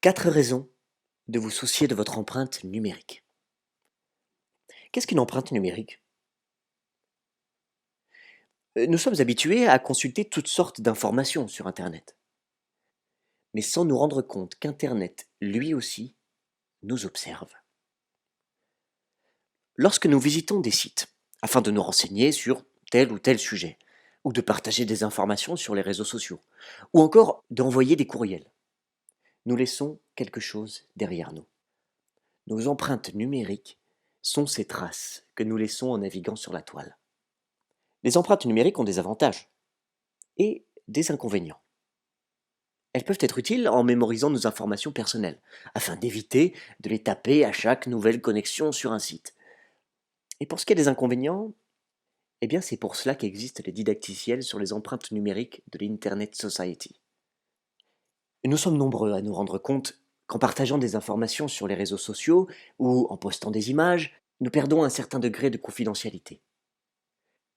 4 raisons de vous soucier de votre empreinte numérique. Qu'est-ce qu'une empreinte numérique? Nous sommes habitués à consulter toutes sortes d'informations sur internet, mais sans nous rendre compte qu'internet, lui aussi, nous observe. Lorsque nous visitons des sites, afin de nous renseigner sur tel ou tel sujet, ou de partager des informations sur les réseaux sociaux, ou encore d'envoyer des courriels, nous laissons quelque chose derrière nous. Nos empreintes numériques sont ces traces que nous laissons en naviguant sur la toile. Les empreintes numériques ont des avantages et des inconvénients. Elles peuvent être utiles en mémorisant nos informations personnelles, afin d'éviter de les taper à chaque nouvelle connexion sur un site. Et pour ce qui est des inconvénients, eh bien c'est pour cela qu'existent les didacticiels sur les empreintes numériques de l'Internet Society. Et nous sommes nombreux à nous rendre compte qu'en partageant des informations sur les réseaux sociaux ou en postant des images, nous perdons un certain degré de confidentialité.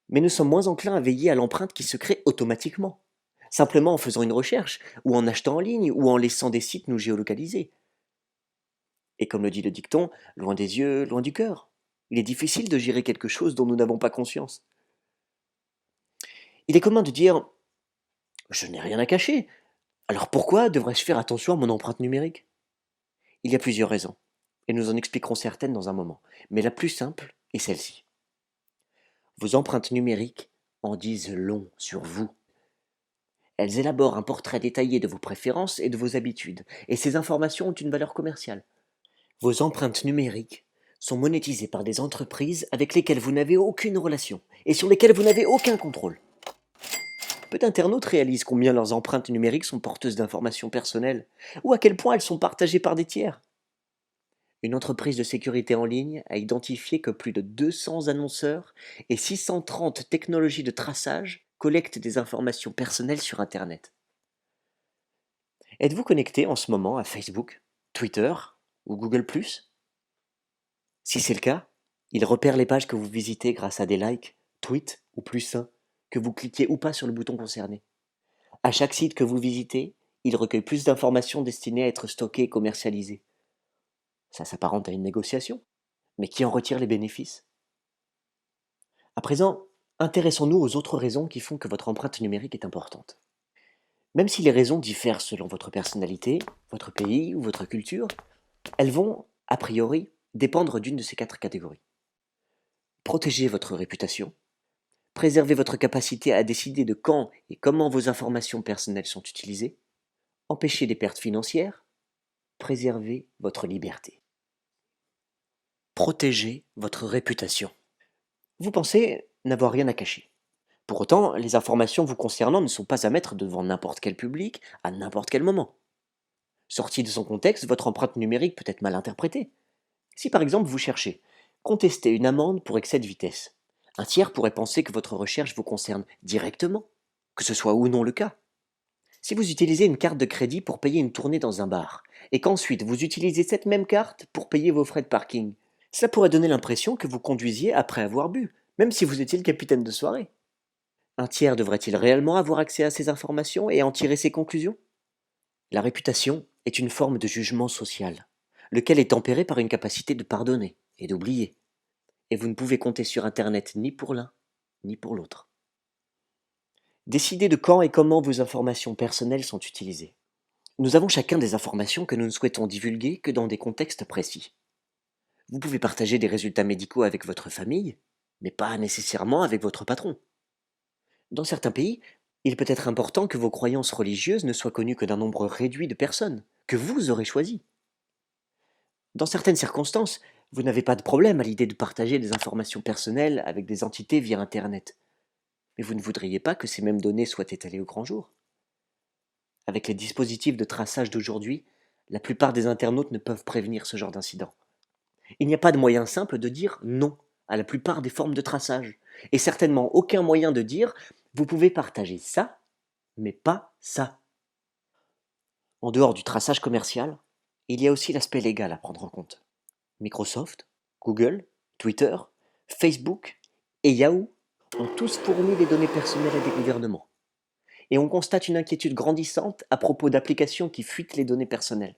Mais nous sommes moins enclins à veiller à l'empreinte qui se crée automatiquement, simplement en faisant une recherche, ou en achetant en ligne, ou en laissant des sites nous géolocaliser. Et comme le dit le dicton, loin des yeux, loin du cœur. Il est difficile de gérer quelque chose dont nous n'avons pas conscience. Il est commun de dire « je n'ai rien à cacher, alors pourquoi devrais-je faire attention à mon empreinte numérique ?» Il y a plusieurs raisons, et nous en expliquerons certaines dans un moment, mais la plus simple est celle-ci. Vos empreintes numériques en disent long sur vous. Elles élaborent un portrait détaillé de vos préférences et de vos habitudes, et ces informations ont une valeur commerciale. Vos empreintes numériques sont monétisées par des entreprises avec lesquelles vous n'avez aucune relation et sur lesquelles vous n'avez aucun contrôle. Peu d'internautes réalisent combien leurs empreintes numériques sont porteuses d'informations personnelles, ou à quel point elles sont partagées par des tiers. Une entreprise de sécurité en ligne a identifié que plus de 200 annonceurs et 630 technologies de traçage collectent des informations personnelles sur Internet. Êtes-vous connecté en ce moment à Facebook, Twitter ou Google ⁇ Si c'est le cas, il repère les pages que vous visitez grâce à des likes, tweets ou plus sain, que vous cliquez ou pas sur le bouton concerné. À chaque site que vous visitez, il recueille plus d'informations destinées à être stockées et commercialisées. Ça s'apparente à une négociation, mais qui en retire les bénéfices? À présent, intéressons-nous aux autres raisons qui font que votre empreinte numérique est importante. Même si les raisons diffèrent selon votre personnalité, votre pays ou votre culture, elles vont, a priori, dépendre d'une de ces 4 catégories. Protéger votre réputation, préserver votre capacité à décider de quand et comment vos informations personnelles sont utilisées, empêcher des pertes financières, préserver votre liberté. Protéger votre réputation. Vous pensez n'avoir rien à cacher. Pour autant, les informations vous concernant ne sont pas à mettre devant n'importe quel public, à n'importe quel moment. Sortie de son contexte, votre empreinte numérique peut être mal interprétée. Si par exemple vous cherchez contester une amende pour excès de vitesse, un tiers pourrait penser que votre recherche vous concerne directement, que ce soit ou non le cas. Si vous utilisez une carte de crédit pour payer une tournée dans un bar, et qu'ensuite vous utilisez cette même carte pour payer vos frais de parking, cela pourrait donner l'impression que vous conduisiez après avoir bu, même si vous étiez le capitaine de soirée. Un tiers devrait-il réellement avoir accès à ces informations et en tirer ses conclusions? La réputation est une forme de jugement social, lequel est tempéré par une capacité de pardonner et d'oublier. Et vous ne pouvez compter sur Internet ni pour l'un, ni pour l'autre. Décidez de quand et comment vos informations personnelles sont utilisées. Nous avons chacun des informations que nous ne souhaitons divulguer que dans des contextes précis. Vous pouvez partager des résultats médicaux avec votre famille, mais pas nécessairement avec votre patron. Dans certains pays, il peut être important que vos croyances religieuses ne soient connues que d'un nombre réduit de personnes, que vous aurez choisies. Dans certaines circonstances, vous n'avez pas de problème à l'idée de partager des informations personnelles avec des entités via Internet. Mais vous ne voudriez pas que ces mêmes données soient étalées au grand jour. Avec les dispositifs de traçage d'aujourd'hui, la plupart des internautes ne peuvent prévenir ce genre d'incident. Il n'y a pas de moyen simple de dire non à la plupart des formes de traçage, et certainement aucun moyen de dire vous pouvez partager ça, mais pas ça. En dehors du traçage commercial, il y a aussi l'aspect légal à prendre en compte. Microsoft, Google, Twitter, Facebook et Yahoo ont tous fourni des données personnelles à des gouvernements. Et on constate une inquiétude grandissante à propos d'applications qui fuitent les données personnelles.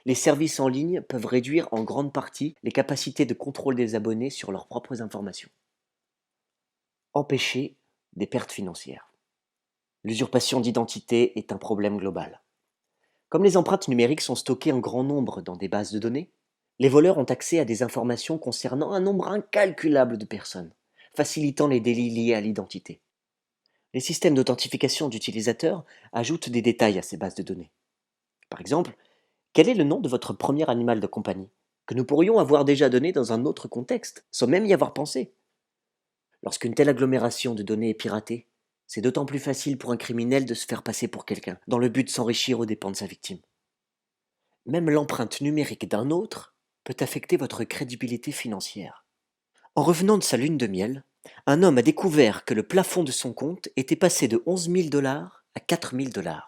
Les services en ligne peuvent réduire en grande partie les capacités de contrôle des abonnés sur leurs propres informations. Empêcher des pertes financières. L'usurpation d'identité est un problème global. Comme les empreintes numériques sont stockées en grand nombre dans des bases de données, les voleurs ont accès à des informations concernant un nombre incalculable de personnes, facilitant les délits liés à l'identité. Les systèmes d'authentification d'utilisateurs ajoutent des détails à ces bases de données. Par exemple, quel est le nom de votre premier animal de compagnie, que nous pourrions avoir déjà donné dans un autre contexte, sans même y avoir pensé? Lorsqu'une telle agglomération de données est piratée, c'est d'autant plus facile pour un criminel de se faire passer pour quelqu'un, dans le but de s'enrichir aux dépens de sa victime. Même l'empreinte numérique d'un autre peut affecter votre crédibilité financière. En revenant de sa lune de miel, un homme a découvert que le plafond de son compte était passé de 11 000 $ à 4 000 $.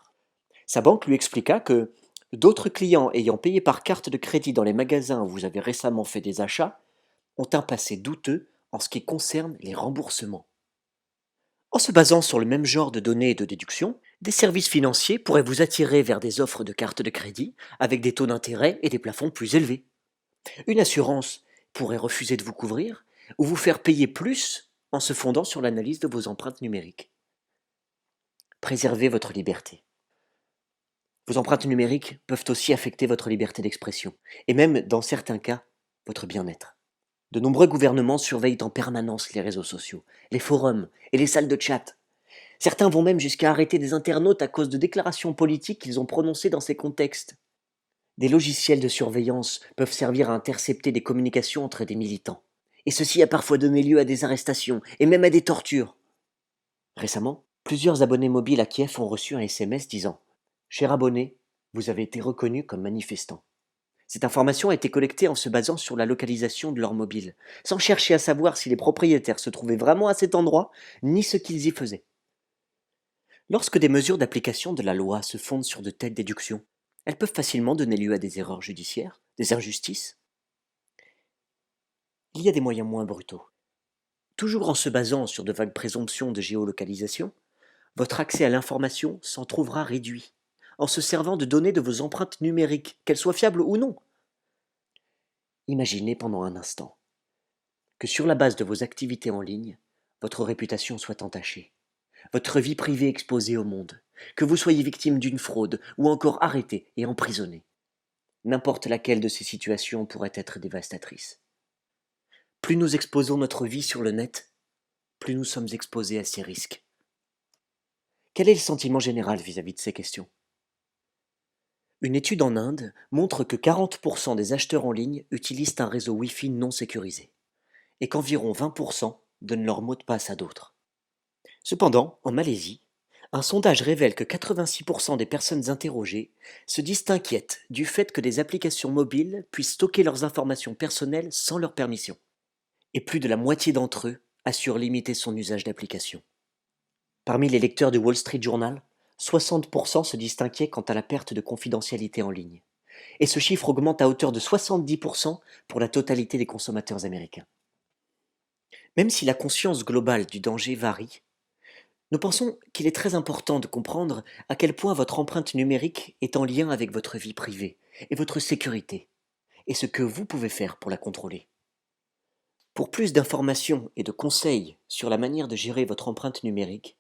Sa banque lui expliqua que d'autres clients ayant payé par carte de crédit dans les magasins où vous avez récemment fait des achats ont un passé douteux en ce qui concerne les remboursements. En se basant sur le même genre de données et de déductions, des services financiers pourraient vous attirer vers des offres de cartes de crédit avec des taux d'intérêt et des plafonds plus élevés. Une assurance pourrait refuser de vous couvrir ou vous faire payer plus en se fondant sur l'analyse de vos empreintes numériques. Préservez votre liberté. Vos empreintes numériques peuvent aussi affecter votre liberté d'expression, et même, dans certains cas, votre bien-être. De nombreux gouvernements surveillent en permanence les réseaux sociaux, les forums et les salles de chat. Certains vont même jusqu'à arrêter des internautes à cause de déclarations politiques qu'ils ont prononcées dans ces contextes. Des logiciels de surveillance peuvent servir à intercepter des communications entre des militants. Et ceci a parfois donné lieu à des arrestations et même à des tortures. Récemment, plusieurs abonnés mobiles à Kiev ont reçu un SMS disant « Cher abonné, vous avez été reconnu comme manifestant ». Cette information a été collectée en se basant sur la localisation de leur mobile, sans chercher à savoir si les propriétaires se trouvaient vraiment à cet endroit, ni ce qu'ils y faisaient. Lorsque des mesures d'application de la loi se fondent sur de telles déductions, elles peuvent facilement donner lieu à des erreurs judiciaires, des injustices. Il y a des moyens moins brutaux. Toujours en se basant sur de vagues présomptions de géolocalisation, votre accès à l'information s'en trouvera réduit, en se servant de données de vos empreintes numériques, qu'elles soient fiables ou non. Imaginez pendant un instant que sur la base de vos activités en ligne, votre réputation soit entachée, votre vie privée exposée au monde, que vous soyez victime d'une fraude ou encore arrêté et emprisonné. N'importe laquelle de ces situations pourrait être dévastatrice. Plus nous exposons notre vie sur le net, plus nous sommes exposés à ces risques. Quel est le sentiment général vis-à-vis de ces questions? Une étude en Inde montre que 40% des acheteurs en ligne utilisent un réseau Wi-Fi non sécurisé et qu'environ 20% donnent leur mot de passe à d'autres. Cependant, en Malaisie, un sondage révèle que 86% des personnes interrogées se disent inquiètes du fait que des applications mobiles puissent stocker leurs informations personnelles sans leur permission. Et plus de la moitié d'entre eux assurent limiter son usage d'applications. Parmi les lecteurs du Wall Street Journal, 60% se disent inquiets quant à la perte de confidentialité en ligne. Et ce chiffre augmente à hauteur de 70% pour la totalité des consommateurs américains. Même si la conscience globale du danger varie, nous pensons qu'il est très important de comprendre à quel point votre empreinte numérique est en lien avec votre vie privée et votre sécurité, et ce que vous pouvez faire pour la contrôler. Pour plus d'informations et de conseils sur la manière de gérer votre empreinte numérique,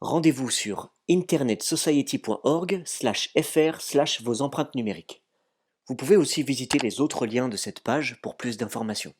rendez-vous sur internetsociety.org/fr/vos empreintes numériques. Vous pouvez aussi visiter les autres liens de cette page pour plus d'informations.